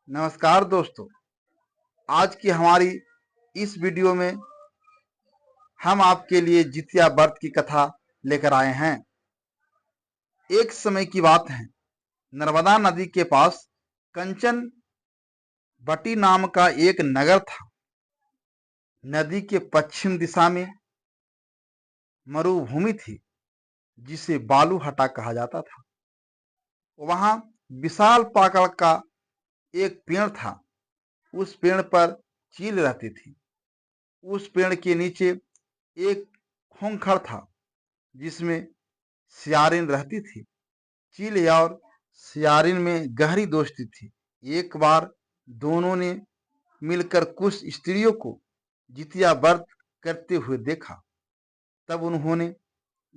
नमस्कार दोस्तों। आज की हमारी इस वीडियो में हम आपके लिए जितिया व्रत की कथा लेकर आए हैं। एक समय की बात है, नर्मदा नदी के पास कंचन बटी नाम का एक नगर था। नदी के पश्चिम दिशा में मरुभूमि थी, जिसे बालूहटा कहा जाता था। वहां विशाल पाकड़ का एक पेड़ था। उस पेड़ पर चील रहती थी। उस पेड़ के नीचे एक खोंखर था, जिसमें सियारिन रहती थी। चील और सियारिन में गहरी दोस्ती थी। एक बार दोनों ने मिलकर कुछ स्त्रियों को जितिया व्रत करते हुए देखा। तब उन्होंने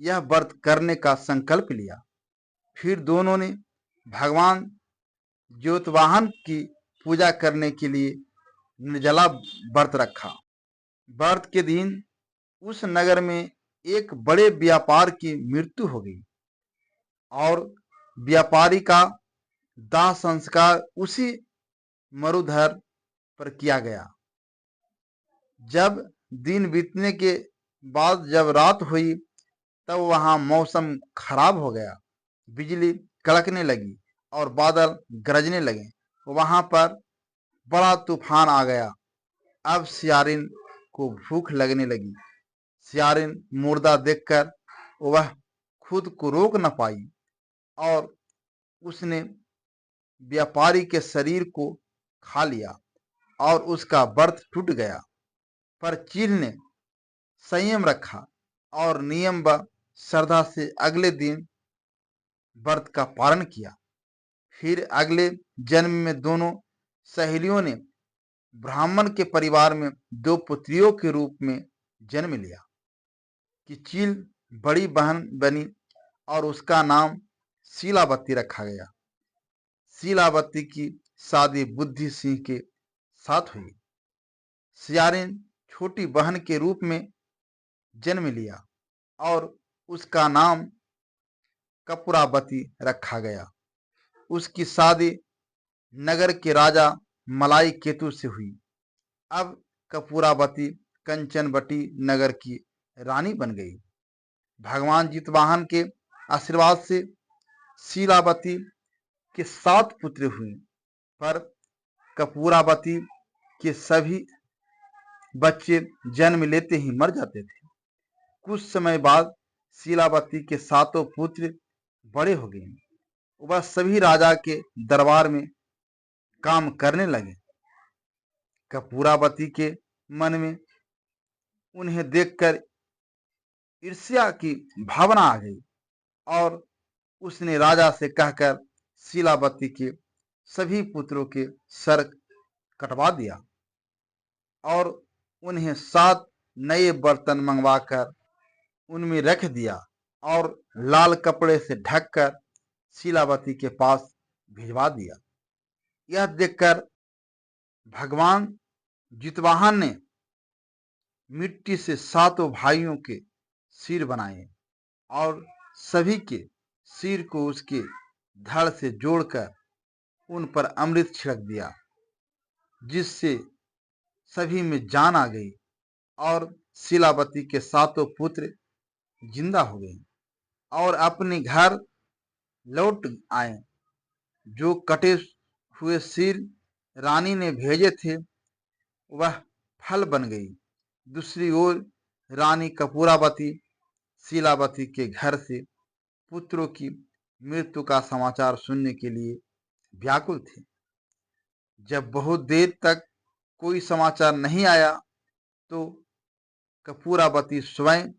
यह व्रत करने का संकल्प लिया। फिर दोनों ने भगवान ज्योतिवाहन की पूजा करने के लिए निर्जला व्रत रखा। व्रत के दिन उस नगर में एक बड़े व्यापार की मृत्यु हो गई और व्यापारी का दाह संस्कार उसी मरुधर पर किया गया। जब दिन बीतने के बाद जब रात हुई, तब वहां मौसम खराब हो गया। बिजली कड़कने लगी और बादल गरजने लगे। वहां पर बड़ा तूफान आ गया। अब सियारिन को भूख लगने लगी। सियारिन मुर्दा देखकर वह खुद को रोक न पाई और उसने व्यापारी के शरीर को खा लिया और उसका व्रत टूट गया। पर चील ने संयम रखा और नियम व श्रद्धा से अगले दिन व्रत का पालन किया। फिर अगले जन्म में दोनों सहेलियों ने ब्राह्मण के परिवार में दो पुत्रियों के रूप में जन्म लिया। कि चील बड़ी बहन बनी और उसका नाम शीलावती रखा गया। शीलावती की शादी बुद्धि सिंह के साथ हुई। सियारिन छोटी बहन के रूप में जन्म लिया और उसका नाम कपूरावती रखा गया। उसकी शादी नगर के राजा मलाई केतु से हुई। अब कपूरावती कंचनबटी नगर की रानी बन गई। भगवान जितवाहन के आशीर्वाद से शीलावती के 7 पुत्र हुए, पर कपूरावती के सभी बच्चे जन्म लेते ही मर जाते थे। कुछ समय बाद शीलावती के 7 पुत्र बड़े हो गए। वह सभी राजा के दरबार में काम करने लगे। कपूरावती के मन में उन्हें देखकर ईर्ष्या की भावना आ गई और उसने राजा से कहकर शीलावती के सभी पुत्रों के सर कटवा दिया और उन्हें 7 नए बर्तन मंगवाकर उनमें रख दिया और लाल कपड़े से ढककर शीलावती के पास भिजवा दिया। यह देखकर भगवान जितवाहन ने मिट्टी से 7 भाइयों के सिर बनाए और सभी के सिर को उसके धड़ से जोड़कर उन पर अमृत छिड़क दिया, जिससे सभी में जान आ गई और शीलावती के 7 पुत्र जिंदा हो गए और अपने घर लौट आए। जो कटे हुए सिर रानी ने भेजे थे, वह फल बन गई। दूसरी ओर रानी कपूरावती शीलावती के घर से पुत्रों की मृत्यु का समाचार सुनने के लिए व्याकुल थी। जब बहुत देर तक कोई समाचार नहीं आया, तो कपूरावती स्वयं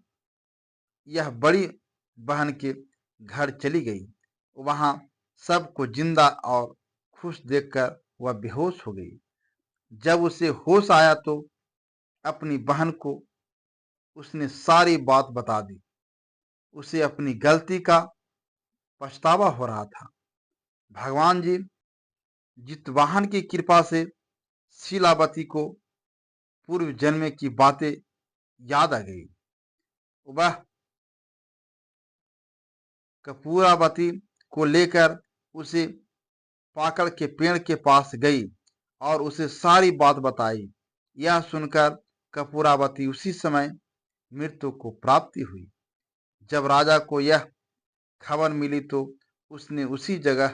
यह बड़ी बहन के घर चली गई। वहां सबको जिंदा और खुश देखकर वह बेहोश हो गई। जब उसे होश आया तो अपनी बहन को उसने सारी बात बता दी। उसे अपनी गलती का पछतावा हो रहा था। भगवान जी जितवाहन की कृपा से शीलावती को पूर्व जन्म की बातें याद आ गई। वह कपूरावती को लेकर उसे पाकड़ के पेड़ के पास गई और उसे सारी बात बताई। यह सुनकर कपूरावती उसी समय मृत्यु को प्राप्ति हुई। जब राजा को यह खबर मिली तो उसने उसी जगह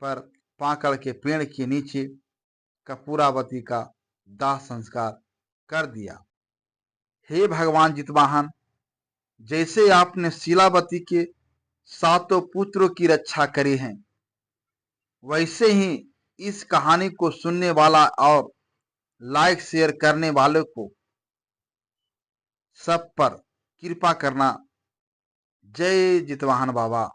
पर पाकड़ के पेड़ के नीचे कपूरावती का दाह संस्कार कर दिया। हे भगवान जितवाहन, जैसे आपने शीलावती के 7 पुत्रों की रक्षा करी है, वैसे ही इस कहानी को सुनने वाला और लाइक शेयर करने वाले को सब पर कृपा करना। जय जितवाहन बाबा।